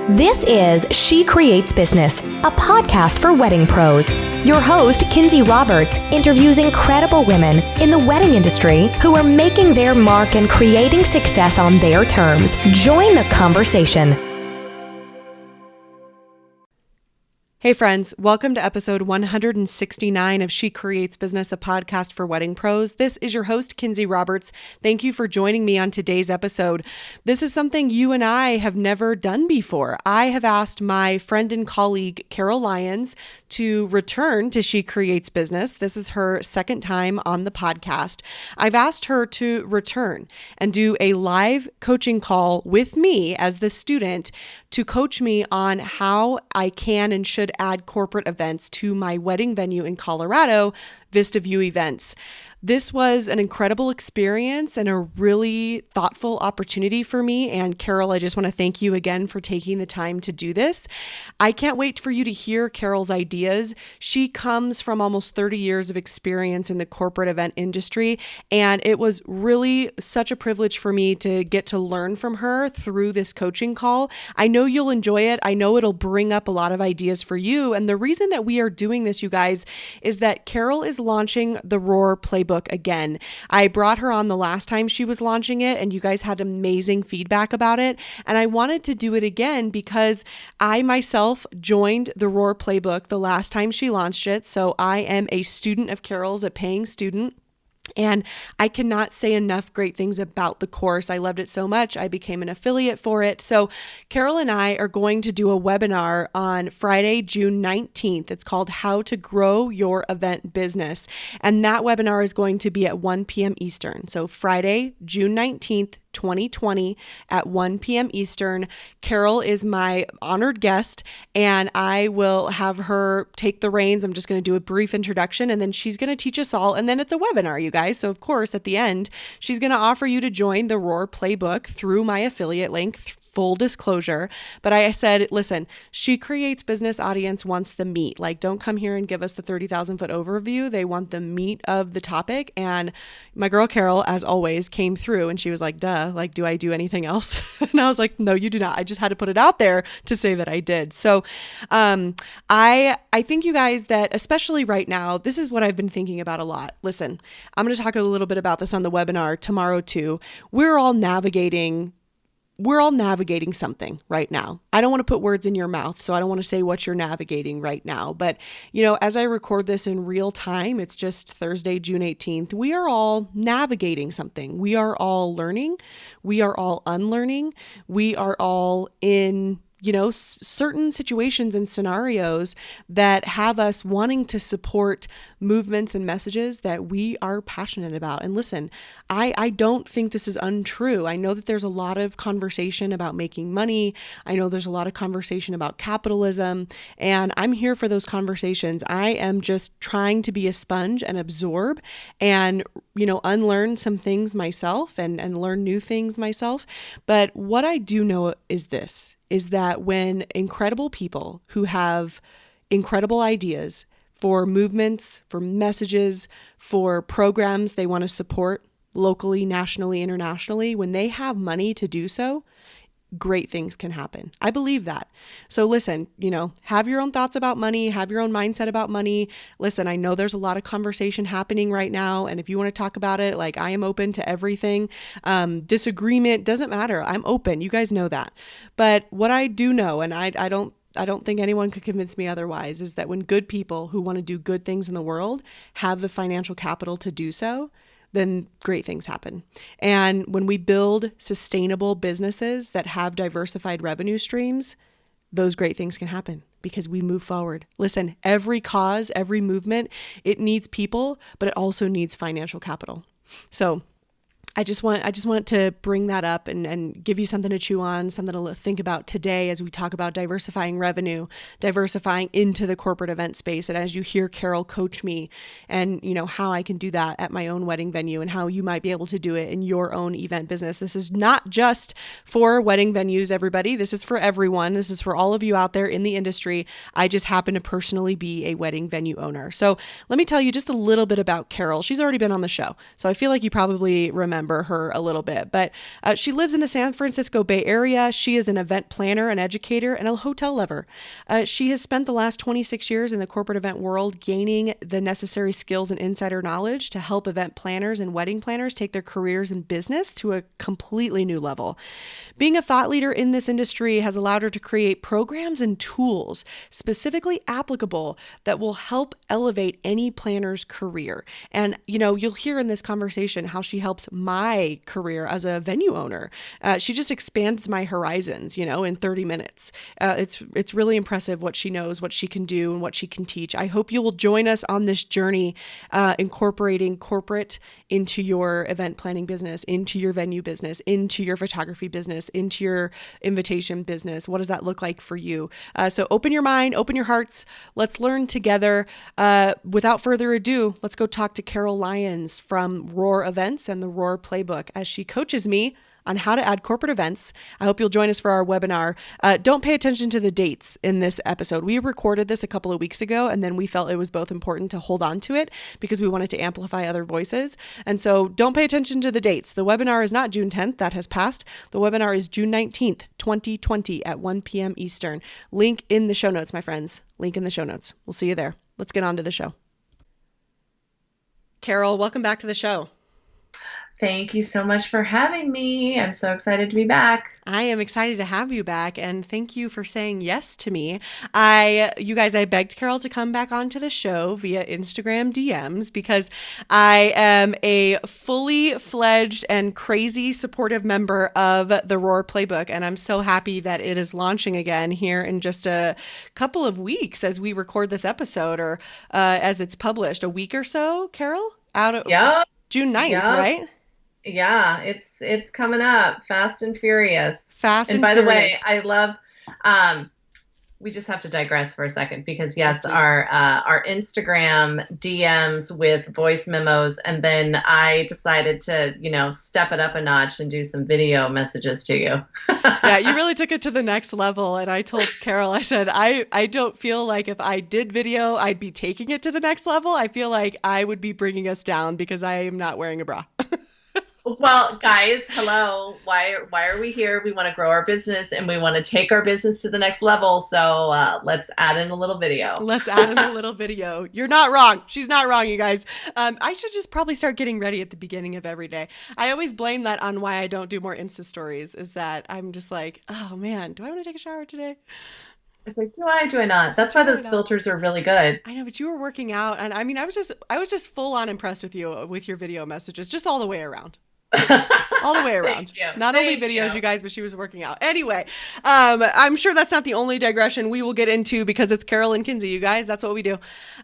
This is She Creates Business, a podcast for wedding pros. Your host, Kinsey Roberts, interviews incredible women in the wedding industry who are making their mark and creating success on their terms. Join the conversation. Hey friends, welcome to episode 169 of She Creates Business, a podcast for wedding pros. This is your host, Kinsey Roberts. Thank you for joining me on today's episode. This is something you and I have never done before. I have asked my friend and colleague, Caryl Lyons, to return to She Creates Business. This is her second time on the podcast. I've asked her to return and do a live coaching call with me as the student to coach me on how I can and should add corporate events to my wedding venue in Colorado, Vista View Events. This was an incredible experience and a really thoughtful opportunity for me. And Caryl, I just want to thank you again for taking the time to do this. I can't wait for you to hear Caryl's ideas. She comes from almost 30 years of experience in the corporate event industry, and it was really such a privilege for me to get to learn from her through this coaching call. I know you'll enjoy it. I know it'll bring up a lot of ideas for you. And the reason that we are doing this, you guys, is that Caryl is launching the Roar Playbook again. I brought her on the last time she was launching it, and you guys had amazing feedback about it. And I wanted to do it again because I myself joined the Roar Playbook the last time she launched it. So I am a student of Caryl's, a paying student. And I cannot say enough great things about the course. I loved it so much. I became an affiliate for it. So Caryl and I are going to do a webinar on Friday, June 19th. It's called How to Grow Your Event Business. And that webinar is going to be at 1 p.m. Eastern. So Friday, June 19th, 2020 at 1 p.m. Eastern. Caryl is my honored guest, and I will have her take the reins. I'm just going to do a brief introduction, and then she's going to teach us all, and then it's a webinar, you guys. So of course, at the end, she's going to offer you to join the Roar Playbook through my affiliate link, full disclosure. But I said, listen, She Creates Business audience wants the meat. Like, don't come here and give us the 30,000 foot overview. They want the meat of the topic. And my girl Caryl, as always, came through and she was like, duh, like, do I do anything else? And I was like, no, you do not. I just had to put it out there to say that I did. So I think, you guys, that especially right now, this is what I've been thinking about a lot. Listen, I'm going to talk a little bit about this on the webinar tomorrow too. We're all navigating something right now. I don't want to put words in your mouth, so I don't want to say what you're navigating right now. But, you know, as I record this in real time, it's just Thursday, June 18th. We are all navigating something. We are all learning. We are all unlearning. We are all in, you know, certain situations and scenarios that have us wanting to support movements and messages that we are passionate about. And listen, I don't think this is untrue. I know that there's a lot of conversation about making money. I know there's a lot of conversation about capitalism, and I'm here for those conversations. I am just trying to be a sponge and absorb and, you know, unlearn some things myself and learn new things myself. But what I do know is this, is that when incredible people who have incredible ideas for movements, for messages, for programs they want to support locally, nationally, internationally, when they have money to do so, great things can happen. I believe that. So listen, you know, have your own thoughts about money, have your own mindset about money. Listen, I know there's a lot of conversation happening right now. And if you want to talk about it, like, I am open to everything. Disagreement doesn't matter. I'm open. You guys know that. But what I do know, and I don't think anyone could convince me otherwise, is that when good people who want to do good things in the world have the financial capital to do so, then great things happen. And when we build sustainable businesses that have diversified revenue streams, those great things can happen because we move forward. Listen, every cause, every movement, it needs people, but it also needs financial capital. So I just want to bring that up and give you something to chew on, something to think about today as we talk about diversifying revenue, diversifying into the corporate event space. And as you hear Caryl coach me and, you know, how I can do that at my own wedding venue and how you might be able to do it in your own event business. This is not just for wedding venues, everybody. This is for everyone. This is for all of you out there in the industry. I just happen to personally be a wedding venue owner. So let me tell you just a little bit about Caryl. She's already been on the show, so I feel like you probably remember remember her a little bit, but she lives in the San Francisco Bay Area. She is an event planner, an educator, and a hotel lover. She has spent the last 26 years in the corporate event world gaining the necessary skills and insider knowledge to help event planners and wedding planners take their careers in business to a completely new level. Being a thought leader in this industry has allowed her to create programs and tools specifically applicable that will help elevate any planner's career. And, you'll hear in this conversation how she helps my career as a venue owner. She just expands my horizons, in 30 minutes. It's really impressive what she knows, what she can do, and what she can teach. I hope you will join us on this journey, incorporating corporate into your event planning business, into your venue business, into your photography business, into your invitation business. What does that look like for you? So open your mind, open your hearts. Let's learn together. Without further ado, let's go talk to Caryl Lyons from Roar Events and the Roar Playbook as she coaches me on how to add corporate events. I hope you'll join us for our webinar. Don't pay attention to the dates in this episode. We recorded this a couple of weeks ago, and then we felt it was both important to hold on to it because we wanted to amplify other voices. And so don't pay attention to the dates. The webinar is not June 10th. That has passed. The webinar is June 19th, 2020 at 1 p.m. Eastern. Link in the show notes, my friends. Link in the show notes. We'll see you there. Let's get on to the show. Caryl, welcome back to the show. Thank you so much for having me. I'm so excited to be back. I am excited to have you back, and thank you for saying yes to me. I begged Caryl to come back onto the show via Instagram DMs because I am a fully fledged and crazy supportive member of the Roar Playbook, and I'm so happy that it is launching again here in just a couple of weeks as we record this episode, or as it's published, a week or so, Caryl? June 9th, right? Yeah, it's coming up fast and furious. And by the way, I love, we just have to digress for a second because yes, our Instagram DMs with voice memos. And then I decided to, step it up a notch and do some video messages to you. Yeah, you really took it to the next level. And I told Caryl, I said, I don't feel like if I did video, I'd be taking it to the next level. I feel like I would be bringing us down because I am not wearing a bra. Well, guys, hello. Why are we here? We want to grow our business and we want to take our business to the next level. So let's add in a little video. You're not wrong. She's not wrong, you guys. I should just probably start getting ready at the beginning of every day. I always blame that on why I don't do more Insta stories, is that I'm just like, oh man, do I want to take a shower today? It's like, do I not? That's why those filters are really good. I know, but you were working out, and I mean, I was just full on impressed with you with your video messages, just all the way around. All the way around. Not only videos, you guys, but she was working out. Anyway, I'm sure that's not the only digression we will get into because it's Caryl and Kinsey, you guys. That's what we do.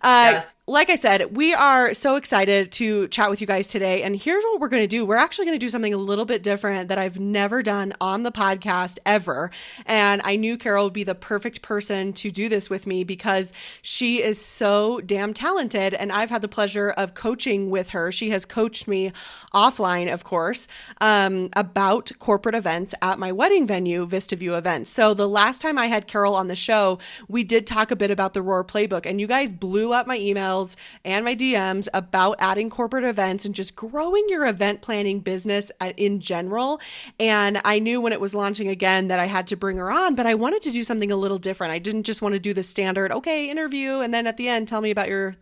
Yes. Like I said, we are so excited to chat with you guys today. And here's what we're going to do. We're actually going to do something a little bit different that I've never done on the podcast ever. And I knew Caryl would be the perfect person to do this with me because she is so damn talented. And I've had the pleasure of coaching with her. She has coached me offline, of course, about corporate events at my wedding venue, Vista View Events. So the last time I had Caryl on the show, we did talk a bit about the Roar Playbook, and you guys blew up my emails and my DMs about adding corporate events and just growing your event planning business in general. And I knew when it was launching again that I had to bring her on, but I wanted to do something a little different. I didn't just want to do the standard, okay, interview, and then at the end, tell me about your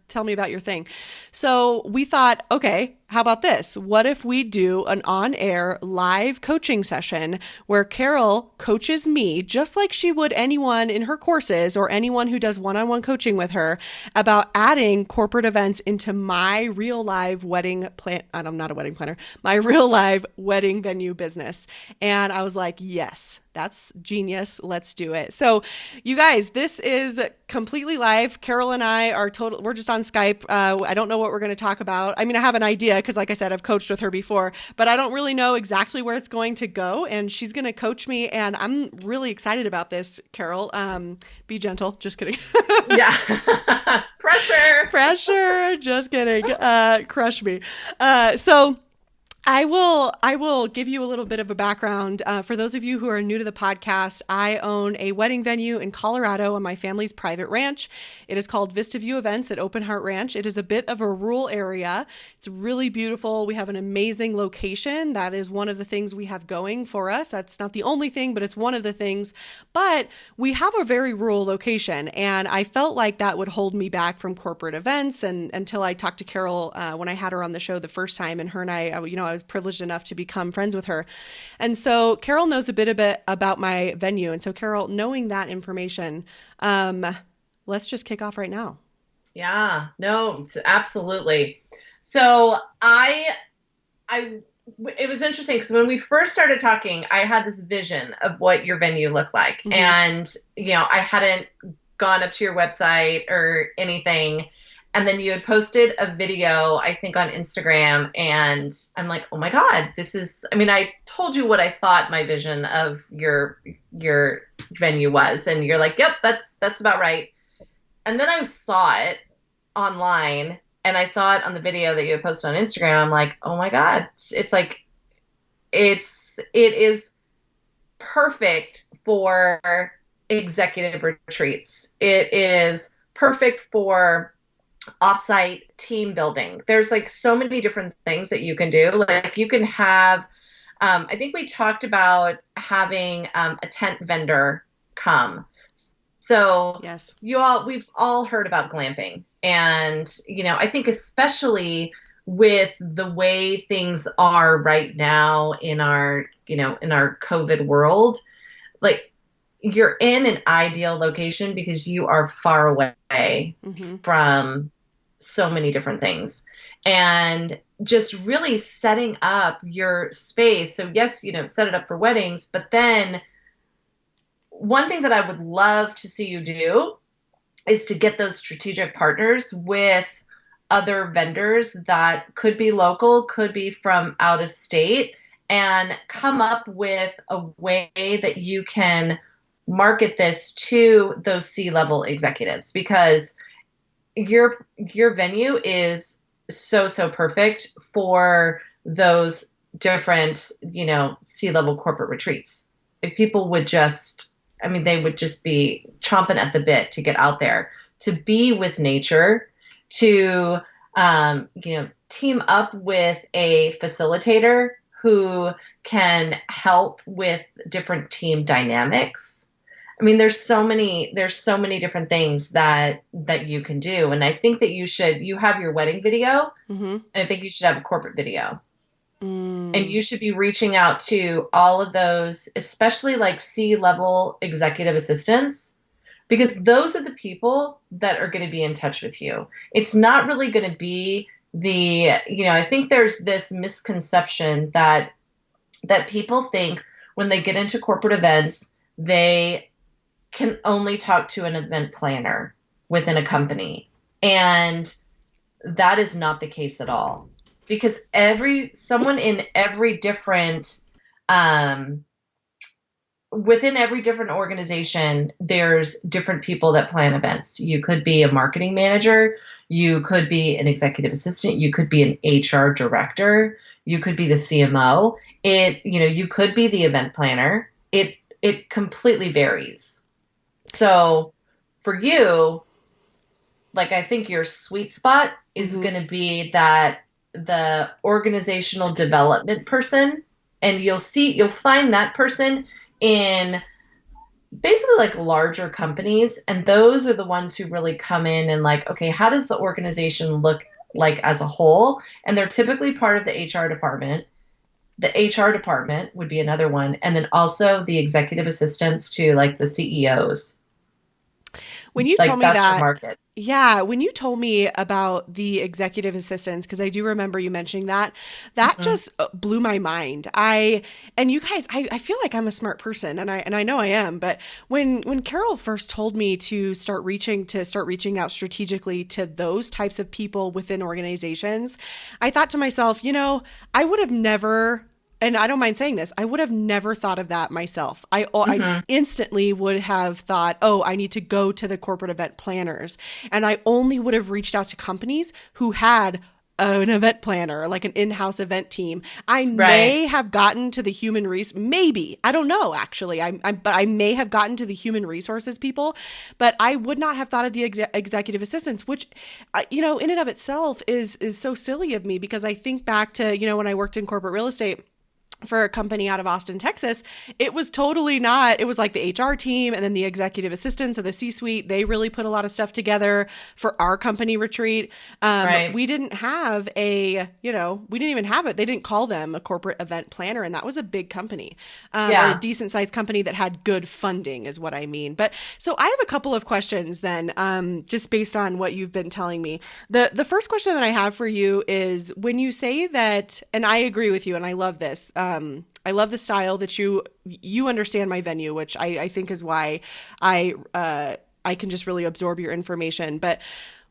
thing. So we thought, okay, how about this? What if we do an on-air live coaching session where Caryl coaches me just like she would anyone in her courses or anyone who does one-on-one coaching with her about adding corporate events into my real live wedding plan. I'm not a wedding planner, my real live wedding venue business. And I was like, yes, that's genius. Let's do it. So you guys, this is completely live. Caryl and I we're just on Skype. I don't know what we're going to talk about. I mean, I have an idea because like I said, I've coached with her before, but I don't really know exactly where it's going to go. And she's going to coach me. And I'm really excited about this, Caryl. Be gentle. Just kidding. Yeah. Pressure. Just kidding. Crush me. So I will give you a little bit of a background. For those of you who are new to the podcast, I own a wedding venue in Colorado on my family's private ranch. It is called Vista View Events at Open Heart Ranch. It is a bit of a rural area. It's really beautiful. We have an amazing location. That is one of the things we have going for us. That's not the only thing, but it's one of the things. But we have a very rural location, and I felt like that would hold me back from corporate events. And until I talked to Caryl when I had her on the show the first time, and her and I was privileged enough to become friends with her. And so Caryl knows a bit about my venue. And so Caryl, knowing that information, let's just kick off right now. Yeah, no, absolutely. So it was interesting because when we first started talking, I had this vision of what your venue looked like. Mm-hmm. And, I hadn't gone up to your website or anything. And then you had posted a video, I think, on Instagram, and I'm like, oh my God, I told you what I thought my vision of your venue was. And you're like, yep, that's about right. And then I saw it online, and I saw it on the video that you had posted on Instagram. I'm like, oh my God, it is perfect for executive retreats. It is perfect for offsite team building. There's like so many different things that you can do. Like you can have, I think we talked about having a tent vendor come. So yes, we've all heard about glamping. And, I think especially with the way things are right now in our COVID world, like you're in an ideal location because you are far away mm-hmm. from so many different things, and just really setting up your space. So yes, set it up for weddings, but then one thing that I would love to see you do is to get those strategic partners with other vendors that could be local, could be from out of state, and come up with a way that you can market this to those C-level executives, because your venue is so perfect for those different, C-level corporate retreats. If people would they would just be chomping at the bit to get out there, to be with nature, to, team up with a facilitator who can help with different team dynamics. There's so many different things that you can do. And I think that you have your wedding video, mm-hmm. and I think you should have a corporate video. And you should be reaching out to all of those, especially like C-level executive assistants, because those are the people that are going to be in touch with you. It's not really going to be I think there's this misconception that people think when they get into corporate events, they can only talk to an event planner within a company. And that is not the case at all. Because someone in every different, within every different organization, there's different people that plan events. You could be a marketing manager. You could be an executive assistant. You could be an HR director. You could be the CMO. You could be the event planner. It completely varies. So for you, like, I think your sweet spot is mm-hmm. going to be the organizational development person, and you'll find that person in basically like larger companies. And those are the ones who really come in and like, okay, how does the organization look like as a whole? And they're typically part of the HR department. The HR department would be another one. And then also the executive assistants to like the CEOs. When you told me that's that, your market. Yeah, when you told me about the executive assistants, because I do remember you mentioning that mm-hmm. just blew my mind. And you guys, I feel like I'm a smart person, and I know I am. But when Caryl first told me to start reaching out strategically to those types of people within organizations, I thought to myself, I would have never. And I don't mind saying this, I would have never thought of that myself. I instantly would have thought, I need to go to the corporate event planners. And I only would have reached out to companies who had an event planner, like an in-house event team. I Right. may have gotten to the maybe, I don't know, actually, but I may have gotten to the human resources people, but I would not have thought of the executive assistants, which, in and of itself is so silly of me, because I think back to, when I worked in corporate real estate for a company out of Austin, Texas. It was totally not, it was like the HR team and then the executive assistants of the C-suite. They really put a lot of stuff together for our company retreat. Right. We didn't have we didn't even have it. They didn't call them a corporate event planner. And that was a big company, or a decent sized company that had good funding is what I mean. But so I have a couple of questions then, just based on what you've been telling me. The first question that I have for you is, when you say that, and I agree with you and I love this, I love the style that you understand my venue, which I think is why I can just really absorb your information. But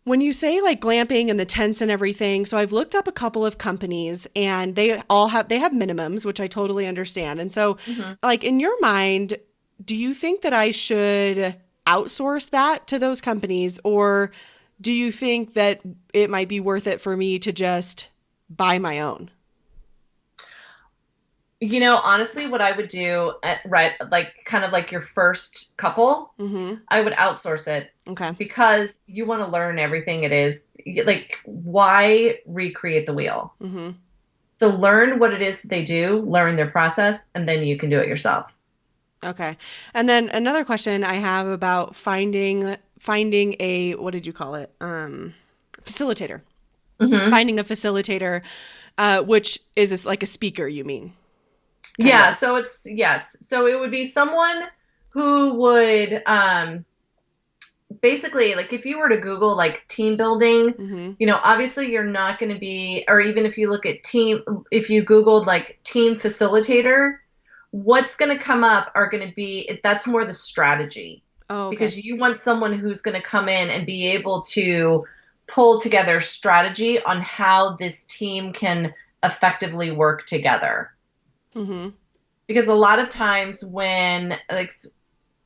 when you say like glamping and the tents and everything, so I've looked up a couple of companies and they have minimums, which I totally understand. And so like in your mind, do you think that I should outsource that to those companies, or do you think that it might be worth it for me to just buy my own? Honestly, what I would do, right, like kind of like your first couple, I would outsource it. Okay. Because you want to learn everything it is. Like, why recreate the wheel? So learn what it is that they do, learn their process, and then you can do it yourself. Okay. And then another question I have about finding a, what did you call it? Facilitator. Finding a facilitator, which is like a speaker, you mean? Yeah. So yes. So it would be someone who would, basically, like if you were to Google like team building, obviously you're not going to be, or even if you look at if you Googled like team facilitator, what's going to come up are going to be, that's more the strategy. Oh, okay. Because you want someone who's going to come in and be able to pull together strategy on how this team can effectively work together. Because a lot of times when, like,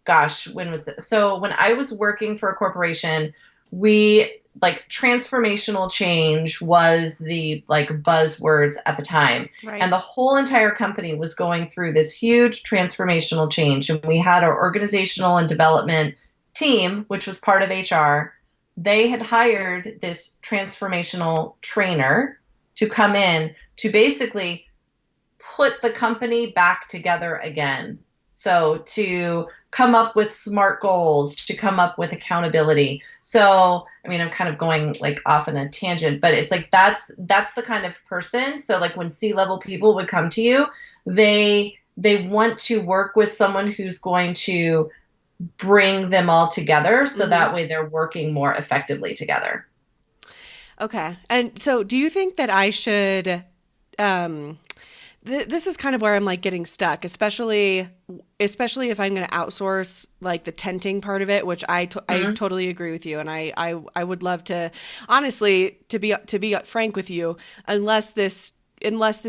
gosh, when was it? So when I was working for a corporation, transformational change was the like buzzwords at the time. Right. And the whole entire company was going through this huge transformational change. And we had our organizational and development team, which was part of HR. They had hired this transformational trainer to come in to basically put the company back together again. So to come up with SMART goals, to come up with accountability. So, I mean, I'm kind of going like off on a tangent, but it's like, that's the kind of person. So like when C-level people would come to you, they want to work with someone who's going to bring them all together. So that way they're working more effectively together. Okay. And so do you think that I should, this is kind of where I'm like getting stuck, especially if I'm going to outsource like the tenting part of it, which I totally agree with you. And I would love to, honestly, to be frank with you, unless this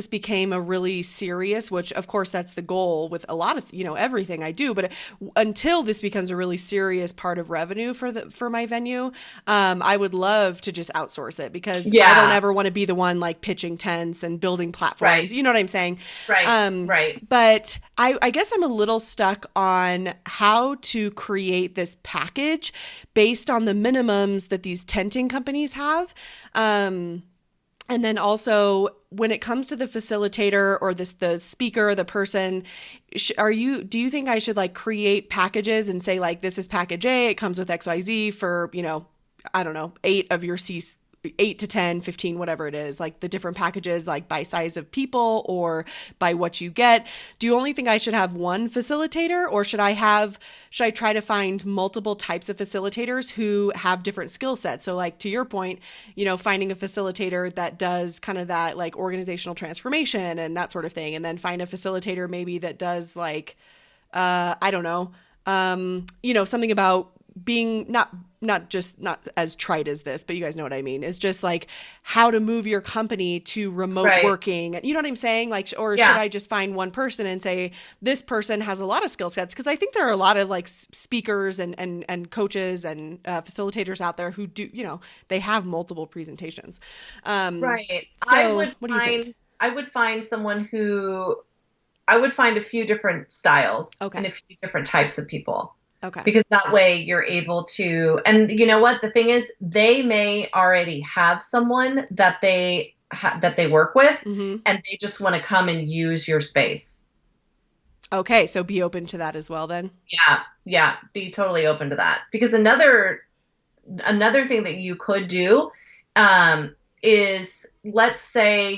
became a really serious, which of course that's the goal with a lot of, everything I do, but until this becomes a really serious part of revenue for my venue, I would love to just outsource it, because I don't ever want to be the one like pitching tents and building platforms. Right. You know what I'm saying? Right. Right. But I guess I'm a little stuck on how to create this package based on the minimums that these tenting companies have. And then also, when it comes to the facilitator or the speaker, the person, do you think I should like create packages and say like, this is package A, it comes with XYZ for, I don't know, 8 to 10, 15, whatever it is, like the different packages, like by size of people or by what you get. Do you only think I should have one facilitator, or should I try to find multiple types of facilitators who have different skill sets? So like to your point, finding a facilitator that does kind of that like organizational transformation and that sort of thing. And then find a facilitator maybe that does like, I don't know, something about being not not as trite as this, but you guys know what I mean. It's just like how to move your company to remote working. You know what I'm saying? Like, or should I just find one person and say, this person has a lot of skill sets? Because I think there are a lot of like speakers and coaches and facilitators out there who do, they have multiple presentations. Right. So what do you think? I would find I would find a few different styles and a few different types of people. Okay. Because that way you're able to, and you know what, the thing is, they may already have someone that they work with, and they just want to come and use your space. Okay, so be open to that as well then. Yeah, be totally open to that. Because another thing that you could do is, let's say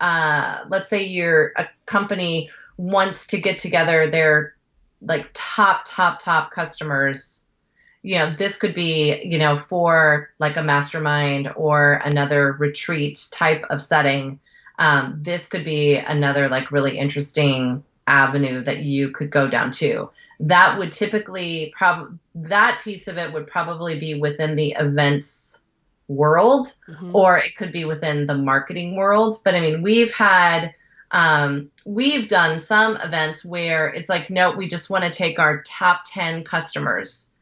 a company wants to get together their like top customers. This could be, for like a mastermind or another retreat type of setting. This could be another like really interesting avenue that you could go down to. That would typically that piece of it would probably be within the events world, or it could be within the marketing world. But I mean, we've done some events where it's like, no, we just want to take our top 10 customers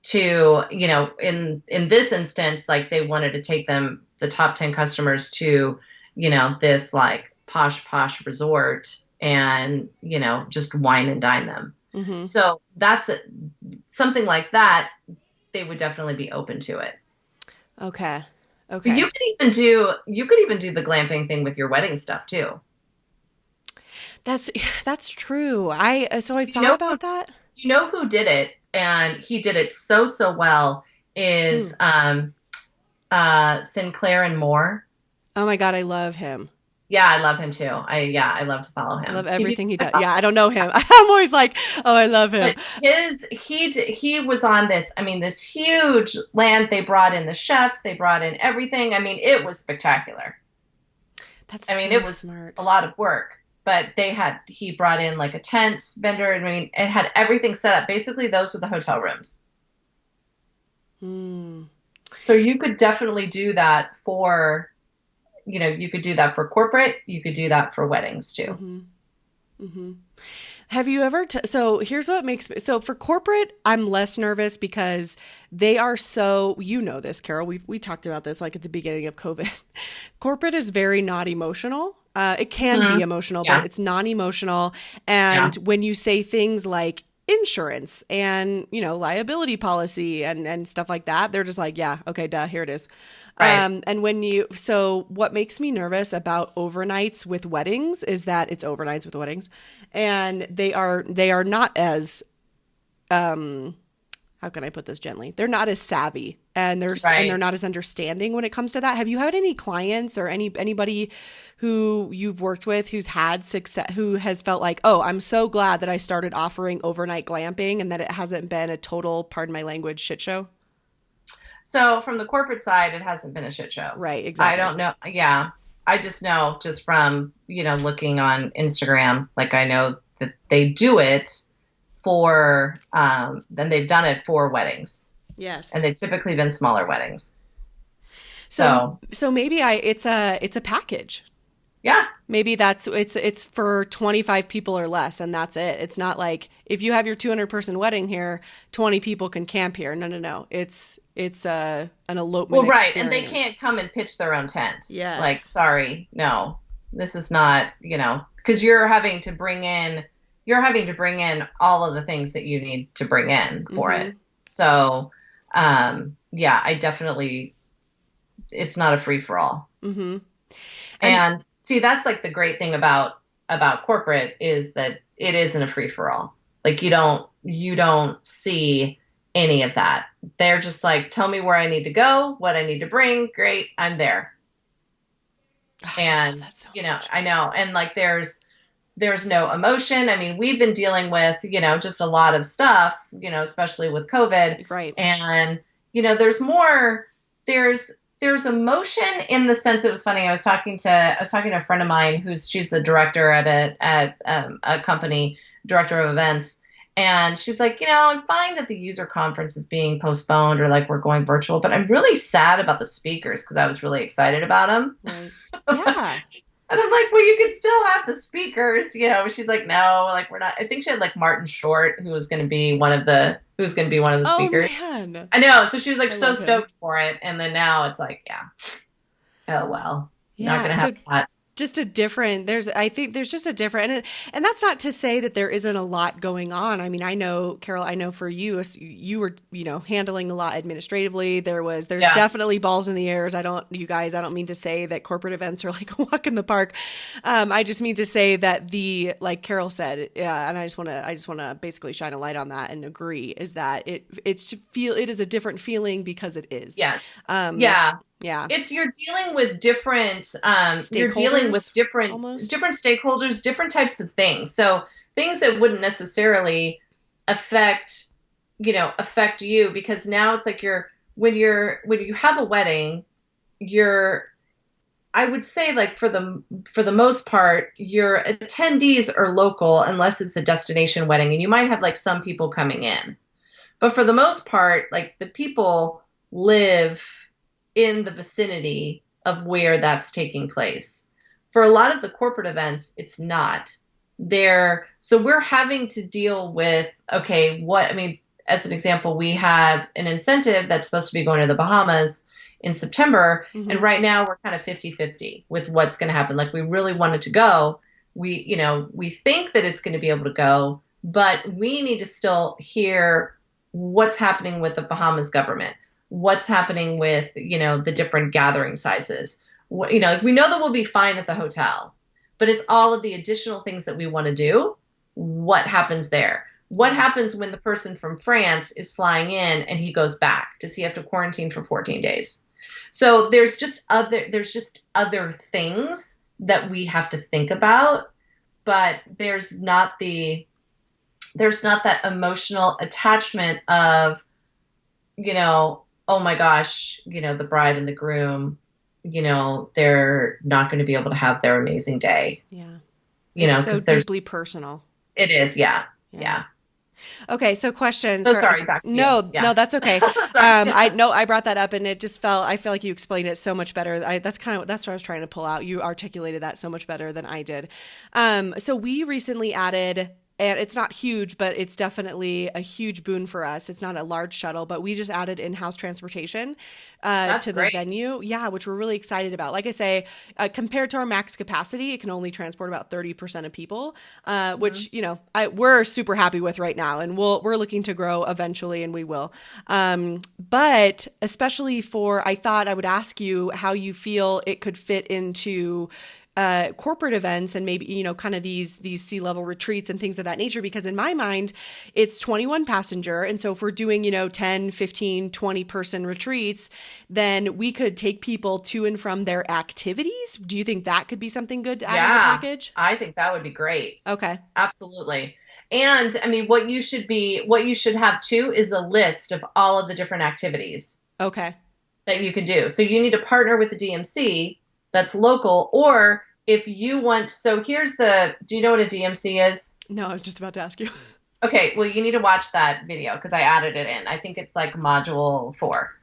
to, in this instance, like they wanted to take the top 10 customers to, this like posh resort and, just wine and dine them. So that's something like that. They would definitely be open to it. Okay. You could even do the glamping thing with your wedding stuff too. That's true. I thought about that. You know who did it, and he did it so well, is Sinclair and Moore. Oh my God, I love him. Yeah, I love him too. I love to follow him. I love everything he does. Yeah, I don't know him. I'm always like, oh, I love him. But he was on this, this huge land. They brought in the chefs. They brought in everything. It was spectacular. It was smart. A lot of work, but he brought in like a tent vendor. It had everything set up. Basically, those were the hotel rooms. So you could definitely do that for, you could do that for corporate. You could do that for weddings too. Have you ever, so here's what makes me, so for corporate, I'm less nervous because they are so, this, Caryl, we talked about this like at the beginning of COVID. Corporate is very not emotional. It can be emotional, but it's non-emotional. And when you say things like insurance and, liability policy and stuff like that, they're just like, yeah, okay, duh, here it is. Right. And so what makes me nervous about overnights with weddings is that it's overnights with weddings, and they are not as, how can I put this gently? They're not as savvy, and they're not as understanding when it comes to that. Have you had any clients or anybody who you've worked with who's had success, who has felt like, oh, I'm so glad that I started offering overnight glamping and that it hasn't been a total, pardon my language, shit show? So from the corporate side, it hasn't been a shit show. Right, exactly. I don't know. Yeah. I just know just from, looking on Instagram, like I know that they do it for, then they've done it for weddings. Yes. And they've typically been smaller weddings. So maybe it's a package. Yeah. Maybe it's for 25 people or less, and that's it. It's not like if you have your 200 person wedding here, 20 people can camp here. No. It's an elopement. Well, right. experience. And they can't come and pitch their own tent. Yes. Like, sorry, no, this is not, because you're having to bring in all of the things that you need to bring in for it. So, yeah, I definitely, it's not a free for all. And see, that's like the great thing about corporate is that it isn't a free for all. Like you don't see any of that. They're just like, tell me where I need to go, what I need to bring. Great. I'm there. And so I know. And like, there's no emotion. We've been dealing with, just a lot of stuff, especially with COVID. Right. And, there's emotion in the sense. It was funny. I was talking to a friend of mine she's the director at a company, director of events. And she's like, I'm fine that the user conference is being postponed or like we're going virtual, but I'm really sad about the speakers because I was really excited about them. Right. Yeah. And I'm like, well, you could still have the speakers, She's like, no, like we're not. I think she had like Martin Short, who was going to be one of the speakers. Oh man. I know. So she was like so love him. stoked for it, and then now it's like, yeah, oh well, not going to have that. Just a different, I think there's just a different, and that's not to say that there isn't a lot going on. I mean, I know, Caryl, I know for you, you were, handling a lot administratively. There's definitely balls in the air. I don't mean to say that corporate events are like a walk in the park. I just mean to say that like Caryl said, and I just want to basically shine a light on that and agree is that it is a different feeling because it is. Yes. Yeah. You're dealing with different stakeholders, different stakeholders, different types of things. So things that wouldn't necessarily affect you, because now it's like when you have a wedding, I would say like for the most part, your attendees are local unless it's a destination wedding, and you might have like some people coming in. But for the most part, like the people live in the vicinity of where that's taking place. For a lot of the corporate events, it's not there. So we're having to deal with, as an example, we have an incentive that's supposed to be going to the Bahamas in September. Mm-hmm. And right now we're kind of 50-50 with what's going to happen. Like we really wanted to go. We think that it's going to be able to go, but we need to still hear what's happening with the Bahamas government. What's happening with, the different gathering sizes. We know that we'll be fine at the hotel, but it's all of the additional things that we want to do. What happens there? What happens when the person from France is flying in and he goes back? Does he have to quarantine for 14 days? So there's just other things that we have to think about, but there's not that emotional attachment of, oh my gosh, the bride and the groom, they're not going to be able to have their amazing day. Yeah. It's so deeply personal. It is. Yeah. Okay. So questions. So sorry. Back to you. No, that's okay. I brought that up and it just I feel like you explained it so much better. That's what I was trying to pull out. You articulated that so much better than I did. So we recently added, and it's not huge, but it's definitely a huge boon for us. It's not a large shuttle, but we just added in-house transportation to the venue. Yeah, which we're really excited about. Like I say, compared to our max capacity, it can only transport about 30% of people, which, we're super happy with right now. And we're looking to grow eventually, and we will. But especially I thought I would ask you how you feel it could fit into corporate events and maybe, kind of these C-level retreats and things of that nature, because in my mind, it's 21 passenger. And so if we're doing, 10, 15, 20 person retreats, then we could take people to and from their activities. Do you think that could be something good to add in the package? I think that would be great. Okay. Absolutely. And what you should have too is a list of all of the different activities. Okay. That you can do. So you need to partner with the DMC that's local, or if you want, do you know what a DMC is? No, I was just about to ask you. Okay, well, you need to watch that video because I added it in. I think it's like module 4.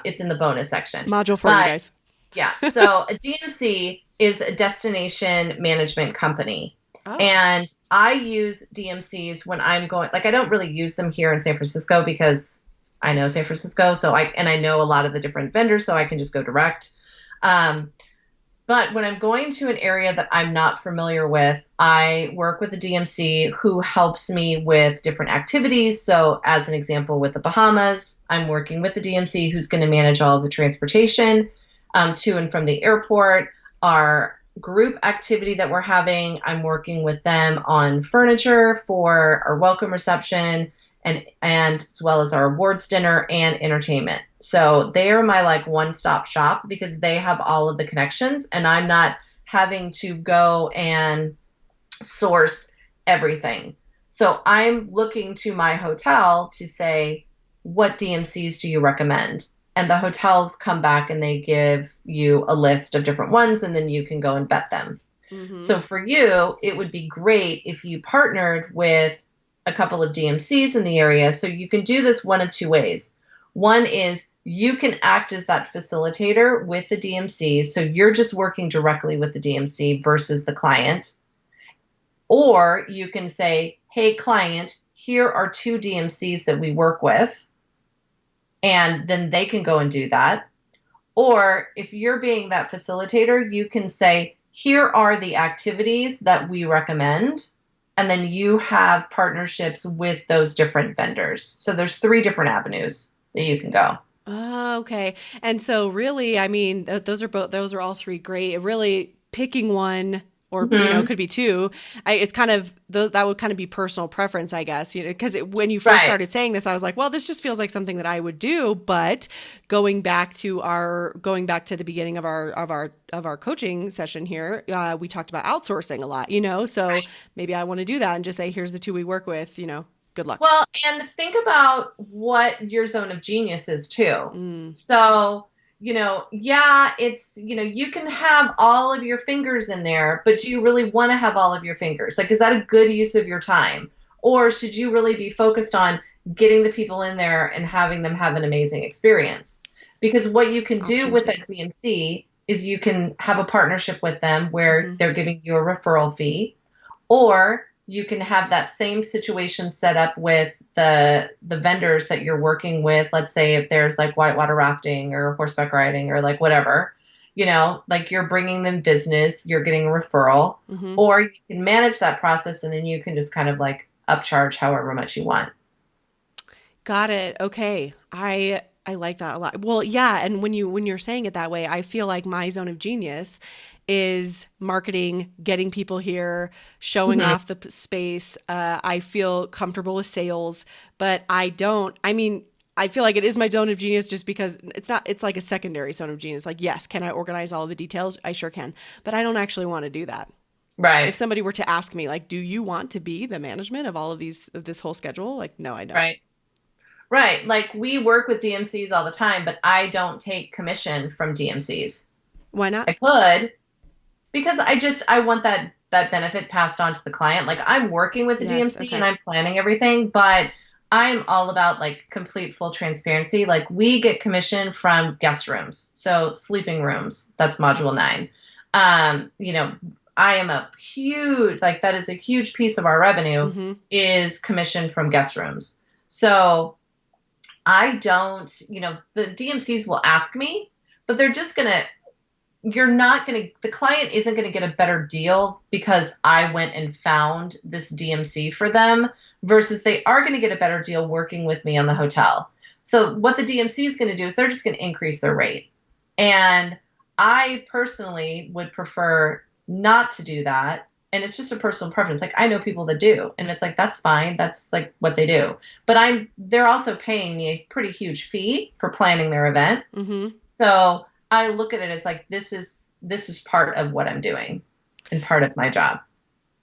It's in the bonus section. Module 4, you guys. Yeah, so a DMC is a destination management company. Oh. And I use DMCs when I'm going, like I don't really use them here in San Francisco because I know San Francisco, and I know a lot of the different vendors, so I can just go direct. But when I'm going to an area that I'm not familiar with, I work with a DMC who helps me with different activities. So as an example, with the Bahamas, I'm working with the DMC who's going to manage all of the transportation to and from the airport. Our group activity that we're having, I'm working with them on furniture for our welcome reception and as well as our awards dinner and entertainment. So they are my like one-stop shop because they have all of the connections and I'm not having to go and source everything. So I'm looking to my hotel to say, what DMCs do you recommend? And the hotels come back and they give you a list of different ones and then you can go and vet them. Mm-hmm. So for you, it would be great if you partnered with a couple of DMCs in the area. So you can do this one of two ways. One is you can act as that facilitator with the DMC. So you're just working directly with the DMC versus the client. Or you can say, hey, client, here are two DMCs that we work with. And then they can go and do that. Or if you're being that facilitator, you can say, here are the activities that we recommend. And then you have partnerships with those different vendors. So there's 3 different avenues that you can go. Oh, okay. And so really, I mean, those are all 3 great. Really picking one, or it could be 2. It's kind of that would kind of be personal preference, I guess. Because when you first started saying this, I was like, well, this just feels like something that I would do. But going back to the beginning of our coaching session here, we talked about outsourcing a lot. So maybe I want to do that and just say, here's the 2 we work with. Good luck. Well, and think about what your zone of genius is too. So, it's, you can have all of your fingers in there, but do you really want to have all of your fingers? Like, is that a good use of your time? Or should you really be focused on getting the people in there and having them have an amazing experience? Because what you can do with that DMC is you can have a partnership with them where they're giving you a referral fee, or you can have that same situation set up with the vendors that you're working with. Let's say if there's like whitewater rafting or horseback riding or like whatever, like you're bringing them business, you're getting a referral, or you can manage that process and then you can just kind of like upcharge however much you want. Got it. Okay. I like that a lot. Well, yeah. And when you're saying it that way, I feel like my zone of genius is marketing, getting people here, showing off the space. I feel comfortable with sales, but I feel like it is my zone of genius just because it's like a secondary zone of genius. Like, yes, can I organize all the details? I sure can, but I don't actually want to do that. Right. If somebody were to ask me, like, do you want to be the management of all of this whole schedule? Like, no, I don't. Right. Right. Like we work with DMCs all the time, but I don't take commission from DMCs. Why not? I could. Because I want that benefit passed on to the client. Like I'm working with the DMC and I'm planning everything, but I'm all about like complete full transparency. Like we get commission from guest rooms. So sleeping rooms, that's module 9. I am a huge, like that is a huge piece of our revenue is commission from guest rooms. So I don't, the DMCs will ask me, but they're just the client isn't going to get a better deal because I went and found this DMC for them versus they are going to get a better deal working with me on the hotel. So what the DMC is going to do is they're just going to increase their rate. And I personally would prefer not to do that. And it's just a personal preference. Like I know people that do, and it's like, that's fine. That's like what they do. But they're also paying me a pretty huge fee for planning their event. So I look at it as like, this is part of what I'm doing and part of my job.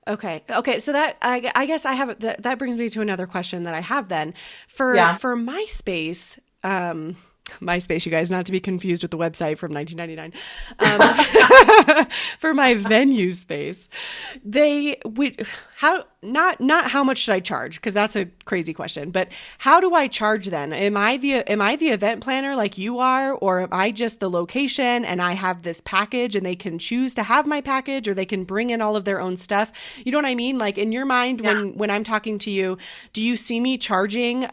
Okay. So that, I guess I have, that brings me to another question that I have then for my space, MySpace, you guys, not to be confused with the website from 1999. For my venue space, not how much should I charge? Because that's a crazy question. But how do I charge then? Am I the event planner like you are, or am I just the location and I have this package and they can choose to have my package or they can bring in all of their own stuff? You know what I mean? Like in your mind, when I'm talking to you, do you see me charging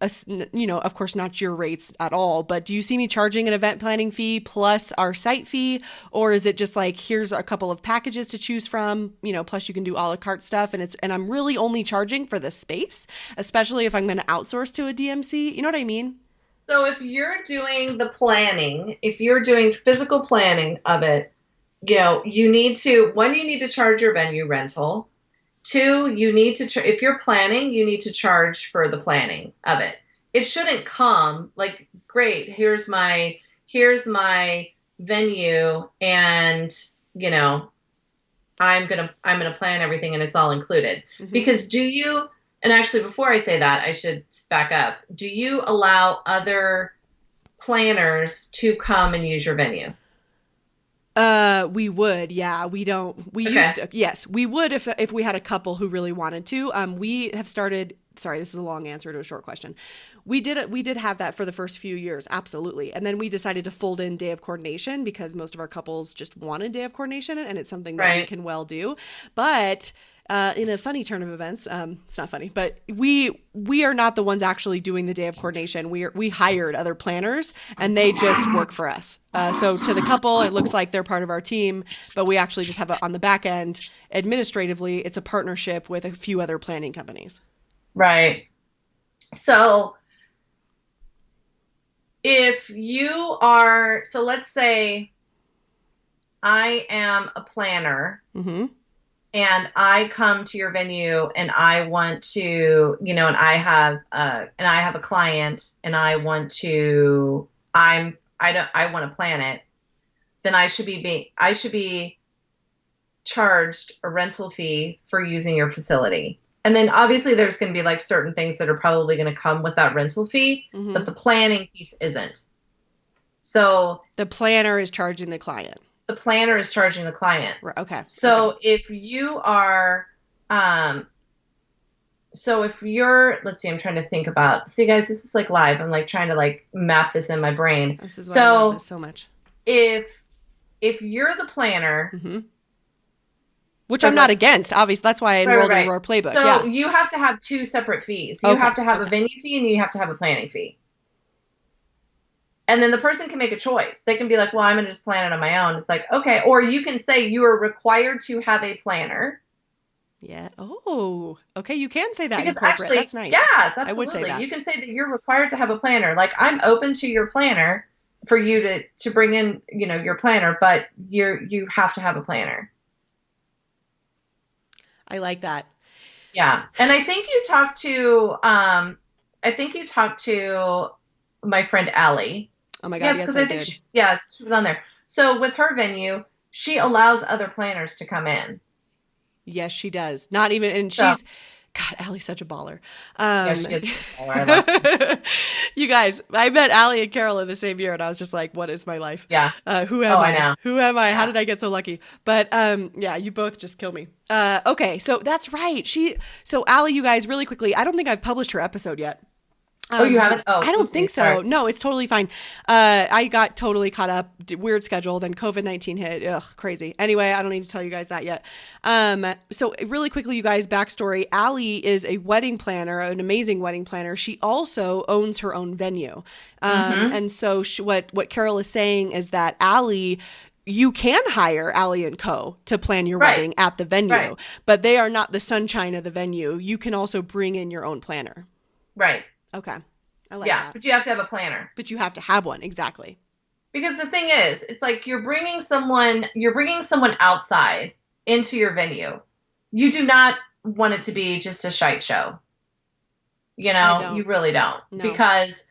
of course, not your rates at all, but do you see me charging an event planning fee plus our site fee? Or is it just like, here's a couple of packages to choose from, plus you can do a la carte stuff and I'm really only charging for the space, especially if I'm going to outsource to a DMC. You know what I mean? So if you're doing the planning, if you're doing physical planning of it, you need to charge your venue rental. 2, you need to, if you're planning, you need to charge for the planning of it. It shouldn't come like, great, here's my venue and, I'm going to plan everything and it's all included. Because and actually before I say that, I should back up. Do you allow other planners to come and use your venue? We would, yeah. We don't. We used to. Yes, we would if we had a couple who really wanted to. We have started. Sorry, this is a long answer to a short question. We did have that for the first few years, absolutely, and then we decided to fold in day of coordination because most of our couples just wanted day of coordination, and it's something that we can well do. But in a funny turn of events, it's not funny, but we are not the ones actually doing the day of coordination. We hired other planners, and they just work for us. So to the couple, it looks like they're part of our team, but we actually just have on the back end, administratively, it's a partnership with a few other planning companies. Right. So if you are, so let's say I am a planner. Mm-hmm. And I come to your venue and I want to, and I have a client and I want to plan it, then I should be charged a rental fee for using your facility. And then obviously there's going to be like certain things that are probably going to come with that rental fee, mm-hmm. but the planning piece isn't. So the planner is charging the client. The planner is charging the client. Okay. So if you are, if you're, let's see, I'm trying to think about, see guys, this is like live. I'm like trying to like map this in my brain. This is why I love this so much. If you're the planner, mm-hmm. which I'm not against, obviously, that's why I enrolled in Roar Playbook. So you have to have two separate fees. You have to have a venue fee and you have to have a planning fee. And then the person can make a choice. They can be like, well, I'm going to just plan it on my own. It's like, okay. Or you can say you are required to have a planner. Yeah. Oh, okay. You can say that because in corporate. Actually, that's nice. Yes, absolutely. I would say that. You can say that you're required to have a planner. Like I'm open to your planner for you to bring in, your planner, but you have to have a planner. I like that. Yeah. And I think you talked to my friend Allie. Oh my God, yes, I did. She was on there. So with her venue, she allows other planners to come in. Yes, she does. Not even, and she's, God, Allie's such a baller. Yeah, she is a baller. I love her. You guys, I met Allie and Caryl in the same year, and I was just like, what is my life? Yeah. Who am I? I know. Who am I? Yeah. How did I get so lucky? But yeah, you both just kill me. Okay, so that's right. So Allie, you guys, really quickly, I don't think I've published her episode yet. You haven't? Oh, I don't think so. Sorry. No, it's totally fine. I got totally caught up. Weird schedule. Then COVID-19 hit. Ugh, crazy. Anyway, I don't need to tell you guys that yet. So really quickly, you guys, backstory. Allie is a wedding planner, an amazing wedding planner. She also owns her own venue. Mm-hmm. And so what Caryl is saying is that Allie, you can hire Allie and Co. to plan your wedding at the venue, but they are not the sunshine of the venue. You can also bring in your own planner. Right. Okay. I like that. But you have to have a planner. But you have to have one. Exactly. Because the thing is, it's like you're bringing someone outside into your venue. You do not want it to be just a shite show. You really don't. No. Because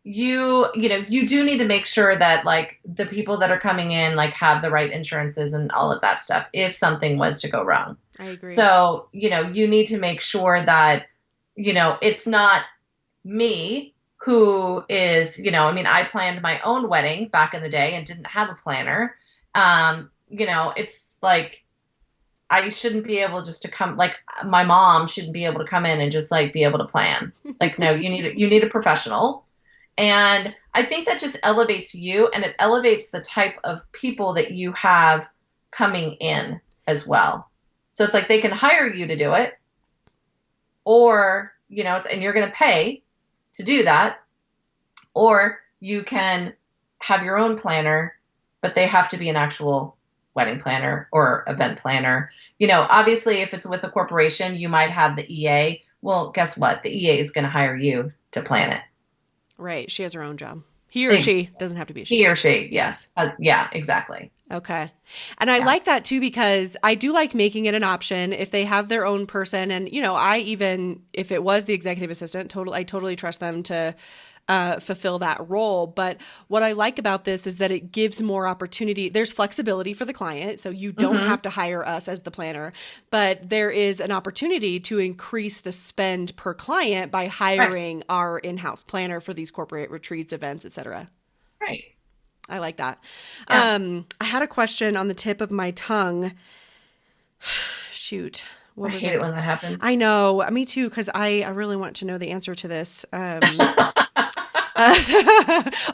you do need to make sure that like the people that are coming in like have the right insurances and all of that stuff if something was to go wrong. I agree. So, you need to make sure that, it's not me who is, I planned my own wedding back in the day and didn't have a planner. It's like, I shouldn't be able just to come, like my mom shouldn't be able to come in and just like be able to plan. Like, no, you need a professional. And I think that just elevates you and it elevates the type of people that you have coming in as well. So it's like they can hire you to do it or, and you're going to pay to do that, or you can have your own planner, but they have to be an actual wedding planner or event planner. Obviously if it's with a corporation, you might have the EA. Well, guess what? The EA is going to hire you to plan it. Right. She has her own job. He or she doesn't have to be a she. He or she. Yes. Yeah, exactly. Okay. And I like that too, because I do like making it an option if they have their own person. And, if it was the executive assistant, I totally trust them to fulfill that role. But what I like about this is that it gives more opportunity. There's flexibility for the client. So you don't have to hire us as the planner, but there is an opportunity to increase the spend per client by hiring our in-house planner for these corporate retreats, events, et cetera. Right. I like that. Yeah. I had a question on the tip of my tongue. Shoot. What I was hate it when that happens. I know. Me too, because I really want to know the answer to this.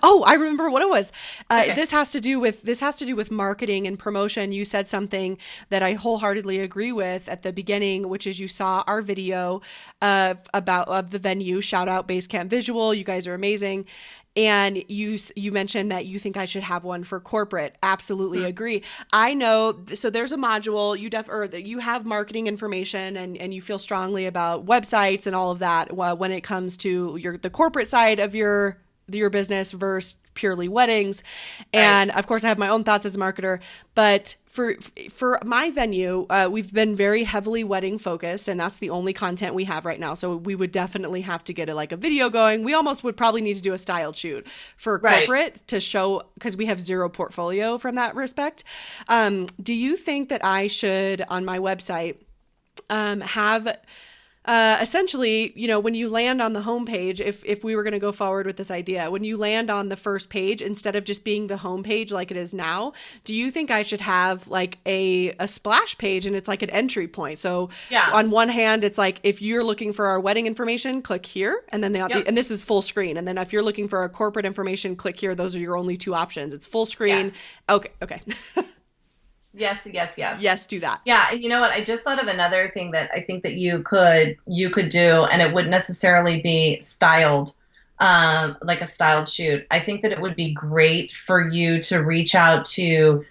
Oh, I remember what it was. Okay. This has to do with marketing and promotion. You said something that I wholeheartedly agree with at the beginning, which is you saw our video of the venue. Shout out Basecamp Visual. You guys are amazing. And you mentioned that you think I should have one for corporate. Absolutely agree. I know. So there's a module you have marketing information and you feel strongly about websites and all of that when it comes to the corporate side of your business versus purely weddings. And of course I have my own thoughts as a marketer, but for my venue, we've been very heavily wedding focused, and that's the only content we have right now. So we would definitely have to get a video going. We almost would probably need to do a styled shoot for corporate to show, because we have zero portfolio from that respect. Do you think that I should, on my website, have essentially, when you land on the homepage, if we were going to go forward with this idea, when you land on the first page, instead of just being the homepage like it is now, do you think I should have a splash page and it's like an entry point? So on one hand, it's like, if you're looking for our wedding information, click here. And then and this is full screen. And then if you're looking for our corporate information, click here. Those are your only two options. It's full screen. Yes. Okay. Yes. Yes, do that. Yeah, and you know what? I just thought of another thing that I think that you could do, and it wouldn't necessarily be styled, like a styled shoot. I think that it would be great for you to reach out to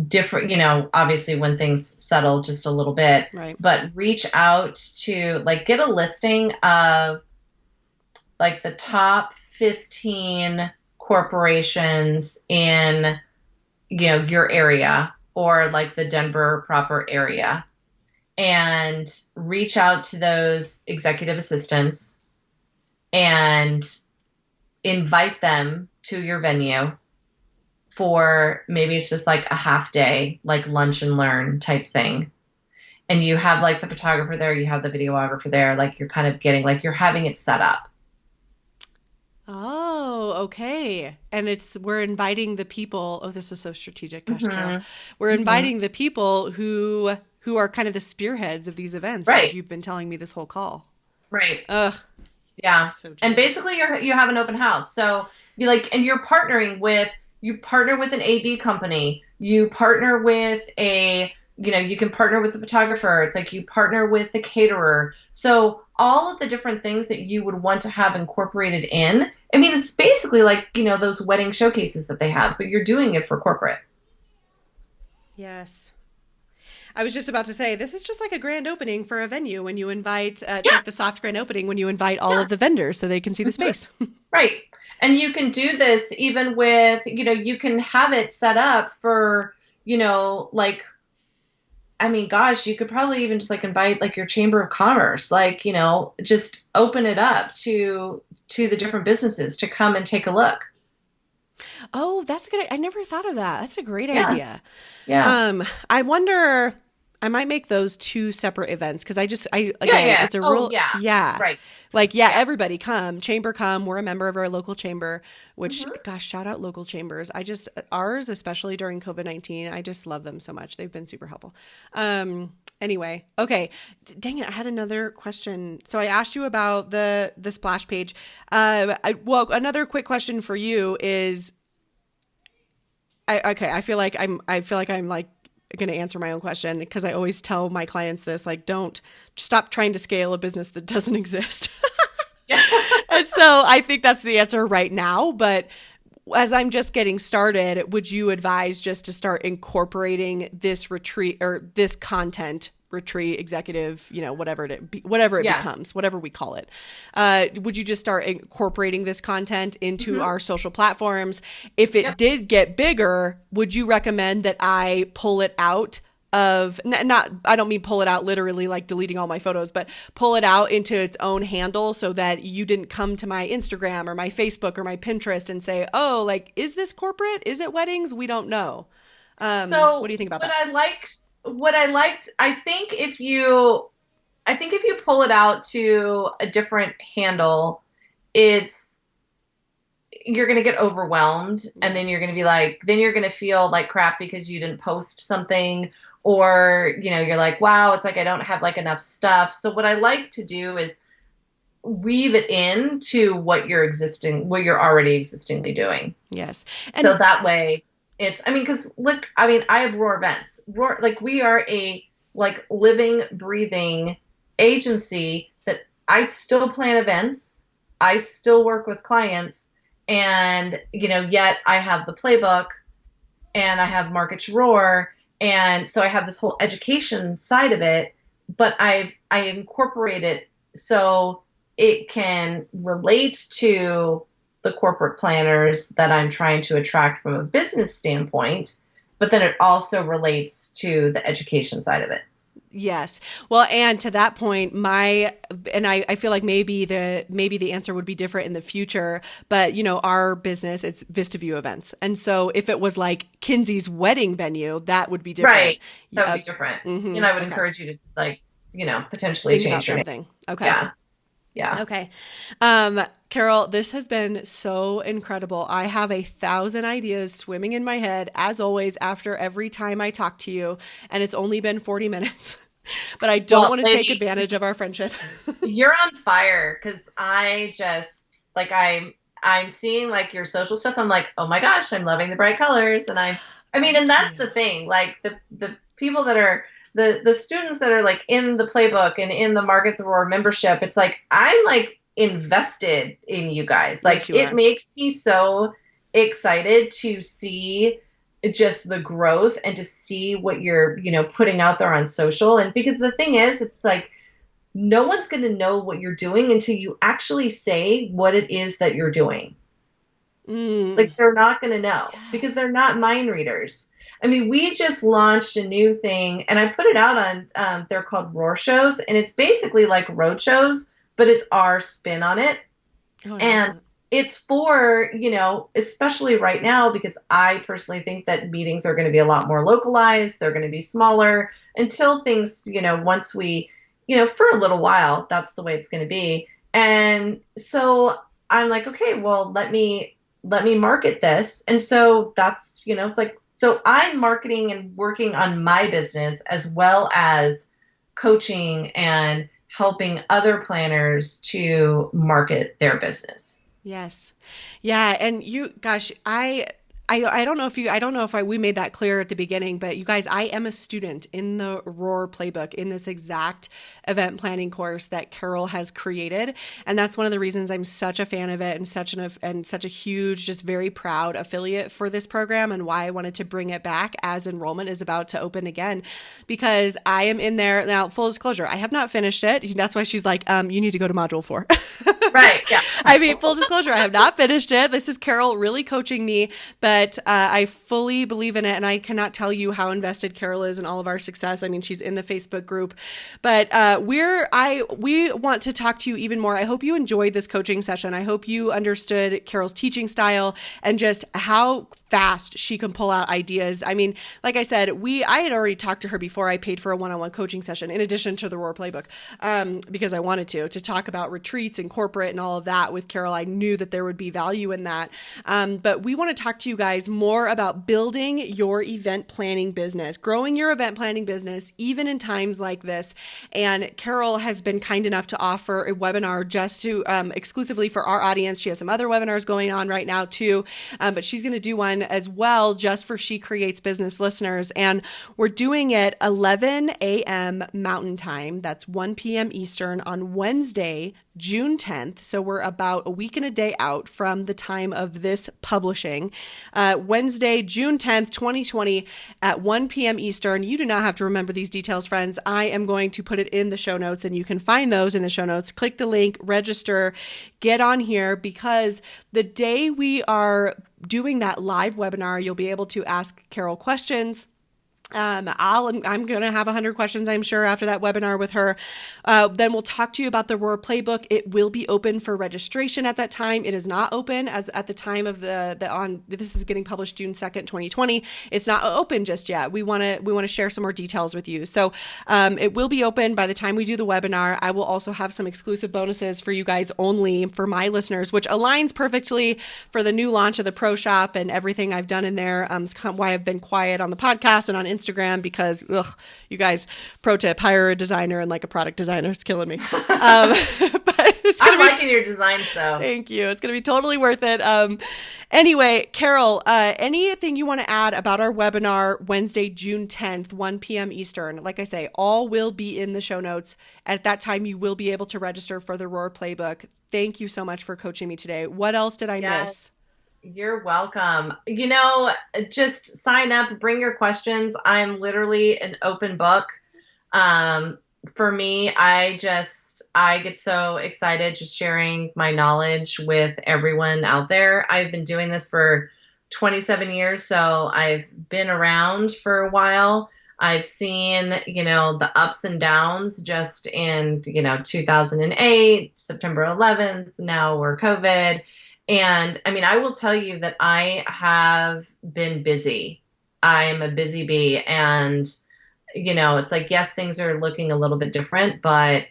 different, obviously when things settle just a little bit, right? But reach out to get a listing of the top 15 corporations in, your area, or the Denver proper area, and reach out to those executive assistants and invite them to your venue for maybe it's just a half day, lunch and learn type thing. And you have the photographer there, you have the videographer there, you're kind of getting, you're having it set up. Oh, okay. And we're inviting the people. Oh, this is so strategic. Gosh, Caryl. We're inviting the people who are kind of the spearheads of these events, as you've been telling me this whole call. Right. Ugh. Yeah. So and basically you have an open house. So and you partner with an AV company. You partner with you can partner with the photographer. It's you partner with the caterer. So all of the different things that you would want to have incorporated in. I mean, it's basically those wedding showcases that they have, but you're doing it for corporate. Yes. I was just about to say, this is just like a grand opening for a venue when you invite, like the soft grand opening when you invite all of the vendors so they can see the space. Right. And you can do this even with, you can have it set up for, I mean, gosh, you could probably even just invite your chamber of commerce, just open it up to the different businesses to come and take a look. Oh, that's good. I never thought of that. That's a great idea. Yeah. I wonder, I might make those two separate events because it's a real, right. Everybody come, chamber come. We're a member of our local chamber, which, gosh, shout out local chambers. Ours, especially during COVID-19, I just love them so much. They've been super helpful. Anyway, okay. Dang it, I had another question. So I asked you about the splash page. Another quick question for you is, I feel like I'm going to answer my own question because I always tell my clients this, don't stop trying to scale a business that doesn't exist. And so I think that's the answer right now. But as I'm just getting started, would you advise just to start incorporating this retreat or this content retreat executive, whatever it becomes, whatever we call it. Would you just start incorporating this content into our social platforms? If it did get bigger, would you recommend that I pull it out of I don't mean pull it out literally like deleting all my photos, but pull it out into its own handle so that you didn't come to my Instagram or my Facebook or my Pinterest and say, oh, is this corporate? Is it weddings? We don't know. So what do you think about that? What I liked, I think if you pull it out to a different handle, it's you're going to get overwhelmed, and then you're going to be like, then you're going to feel like crap because you didn't post something, or, you're like, wow, it's like, I don't have like enough stuff. So what I like to do is weave it into what you're already existingly doing. Yes. And so that way because look, I have Roar events. We are a living, breathing agency that I still plan events. I still work with clients, and, yet I have the playbook and I have Market to Roar. And so I have this whole education side of it, but I incorporate it so it can relate to the corporate planners that I'm trying to attract from a business standpoint, but then it also relates to the education side of it. Yes. Well, and to that point, I feel like maybe the answer would be different in the future, but our business, it's VistaView events. And so if it was like Kinsey's wedding venue, that would be different. Right. That would be different. Mm-hmm. I would encourage you to potentially change your something. name. Okay. Yeah. Yeah. Okay. Caryl, this has been so incredible. I have 1,000 ideas swimming in my head, as always, after every time I talk to you, and it's only been 40 minutes, but I don't want to take advantage of our friendship. You're on fire, because I just, I'm seeing your social stuff. I'm like, oh my gosh, I'm loving the bright colors. And and that's the thing, the people that are, the students that are in the playbook and in the Market the Roar membership, it's I'm invested in you guys. Yes, you it are. Makes me so excited to see just the growth and to see what you're, putting out there on social. And because the thing is, it's no one's going to know what you're doing until you actually say what it is that you're doing. They're not going to know because they're not mind readers. We just launched a new thing, and I put it out on, they're called Roar shows, and it's basically like road shows, but it's our spin on it. Oh, and it's for, especially right now, because I personally think that meetings are going to be a lot more localized. They're going to be smaller until things, once we, for a little while, that's the way it's going to be. And so I'm like, okay, well, let me market this. And so that's, so I'm marketing and working on my business as well as coaching and helping other planners to market their business. Yes. Yeah. And I don't know if we made that clear at the beginning, but you guys, I am a student in the Roar playbook in this exact event planning course that Caryl has created. And that's one of the reasons I'm such a fan of it and such a huge, just very proud affiliate for this program, and why I wanted to bring it back as enrollment is about to open again, because I am in there now. Full disclosure, I have not finished it. That's why she's like, you need to go to module 4. Right. Yeah. Full disclosure, I have not finished it. This is Caryl really coaching me, but I fully believe in it. And I cannot tell you how invested Caryl is in all of our success. She's in the Facebook group, but we want to talk to you even more. I hope you enjoyed this coaching session. I hope you understood Carol's teaching style and just how fast she can pull out ideas. Like I said, I had already talked to her before I paid for a one-on-one coaching session, in addition to the Roar playbook, because I wanted to talk about retreats and corporate and all of that with Caryl. I knew that there would be value in that. But we want to talk to you guys more about building your event planning business, growing your event planning business, even in times like this. And Caryl has been kind enough to offer a webinar just to exclusively for our audience. She has some other webinars going on right now too, but she's going to do one as well just for She Creates Business listeners. And we're doing it 11 a.m. Mountain Time. That's 1 p.m. Eastern on Wednesday, June 10th. So we're about a week and a day out from the time of this publishing. Wednesday, June 10th, 2020 at 1 p.m. Eastern. You do not have to remember these details, friends. I am going to put it in the show notes, and you can find those in the show notes. Click the link, register, get on here, because the day we are doing that live webinar, you'll be able to ask Caryl questions. I'm going to have 100 questions, I'm sure, after that webinar with her. Then we'll talk to you about the Roar Playbook. It will be open for registration at that time. It is not open as at the time of this is getting published June 2nd, 2020. It's not open just yet. We want to share some more details with you. So, it will be open by the time we do the webinar. I will also have some exclusive bonuses for you guys only for my listeners, which aligns perfectly for the new launch of the Pro Shop and everything I've done in there. It's kind of why I've been quiet on the podcast and on Instagram because, you guys, pro tip, hire a designer and like a product designer. It's killing me. But I'm liking your designs though. Thank you. It's going to be totally worth it. Anyway, Caryl, anything you want to add about our webinar Wednesday, June 10th, 1 p.m. Eastern? Like I say, all will be in the show notes. At that time, you will be able to register for the Roar Playbook. Thank you so much for coaching me today. What else did I miss? You're welcome. Just sign up, bring your questions. I'm literally an open book. For me, I get so excited just sharing my knowledge with everyone out there. I've been doing this for 27 years, so I've been around for a while. I've seen, the ups and downs just in, 2008, September 11th, now we're COVID. And I will tell you that I have been busy. I'm a busy bee. And, it's like, yes, things are looking a little bit different, but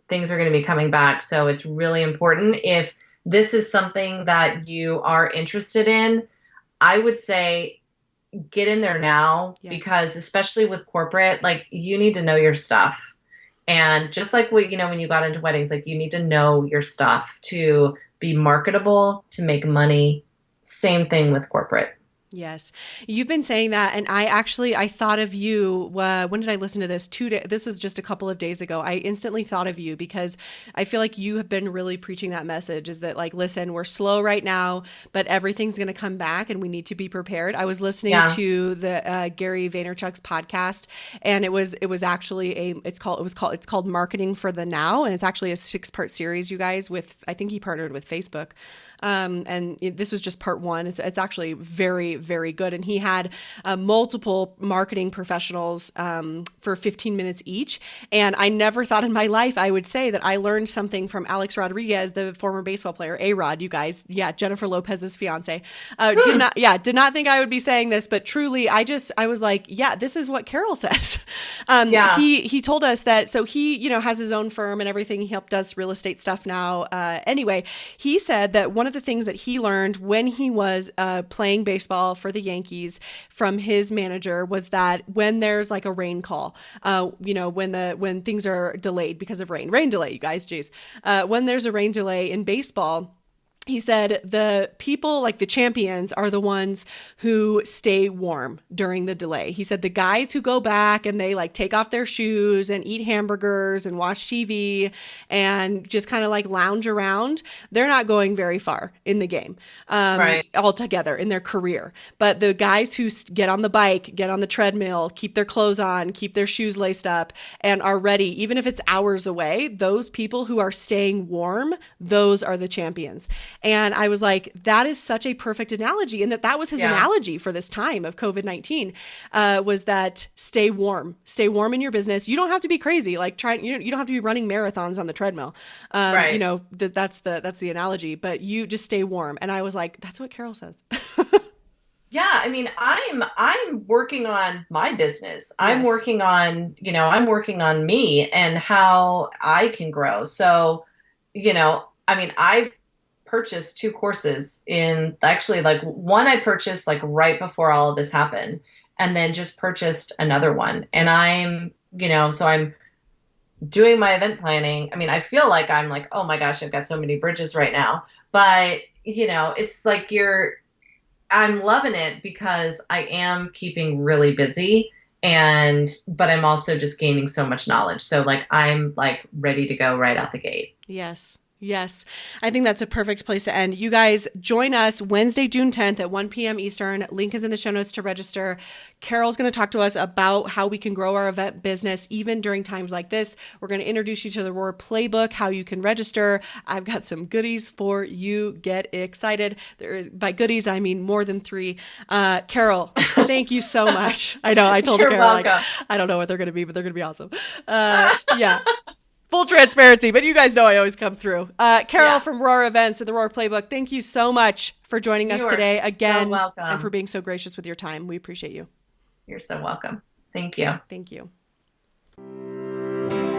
things are going to be coming back. So it's really important. If this is something that you are interested in, I would say get in there now. Yes. Because especially with corporate, like you need to know your stuff. And just like when you got into weddings, like you need to know your stuff to be marketable, to make money. Same thing with corporate. Yes. You've been saying that. And I thought of you. When did I listen to this? This was just a couple of days ago. I instantly thought of you because I feel like you have been really preaching that message is that like, listen, we're slow right now, but everything's going to come back and we need to be prepared. I was listening to the Gary Vaynerchuk's podcast and it was actually it's called Marketing for the Now. And it's actually a 6-part series, you guys, I think he partnered with Facebook. And this was just part 1. It's actually very, very good. And he had multiple marketing professionals for 15 minutes each. And I never thought in my life I would say that I learned something from Alex Rodriguez, the former baseball player, A-Rod, you guys. Yeah, Jennifer Lopez's fiance. Did not think I would be saying this, but truly, I was like, yeah, this is what Caryl says. He told us that, so he, has his own firm and everything. He does real estate stuff now. Anyway, he said that one of the things that he learned when he was playing baseball for the Yankees from his manager was that when there's like a rain call, when things are delayed because of rain delay, you guys, geez, when there's a rain delay in baseball, he said the people like the champions are the ones who stay warm during the delay. He said the guys who go back and they like take off their shoes and eat hamburgers and watch TV and just kind of like lounge around, they're not going very far in the game altogether in their career. But the guys who get on the bike, get on the treadmill, keep their clothes on, keep their shoes laced up and are ready, even if it's hours away, those people who are staying warm, those are the champions. And I was like, that is such a perfect analogy. And that was his analogy for this time of COVID-19 was that stay warm in your business. You don't have to be crazy. Like you don't have to be running marathons on the treadmill. That's the analogy, but you just stay warm. And I was like, that's what Caryl says. Yeah. I'm working on my business. I'm working on me and how I can grow. So, I've purchased 2 courses in actually like one I purchased like right before all of this happened and then just purchased another one. And I'm doing my event planning. I feel like I'm like, oh my gosh, I've got so many bridges right now, but it's like I'm loving it because I am keeping really busy but I'm also just gaining so much knowledge. So like, I'm like ready to go right out the gate. Yes. Yes, I think that's a perfect place to end. You guys join us Wednesday, June 10th at 1 p.m. Eastern. Link is in the show notes to register. Carol's going to talk to us about how we can grow our event business even during times like this. We're going to introduce you to the Roar Playbook, how you can register. I've got some goodies for you. Get excited. By goodies, I mean more than 3. Caryl, thank you so much. I know, I told You're Caryl, welcome. I don't know what they're going to be, but they're going to be awesome. Yeah. Full transparency, but you guys know I always come through. Caryl from Roar Events and the Roar Playbook, thank you so much for joining us today again, so welcome. And for being so gracious with your time. We appreciate you. You're so welcome. Thank you. Thank you.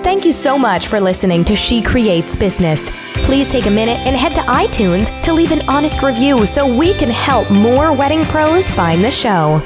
Thank you so much for listening to She Creates Business. Please take a minute and head to iTunes to leave an honest review so we can help more wedding pros find the show.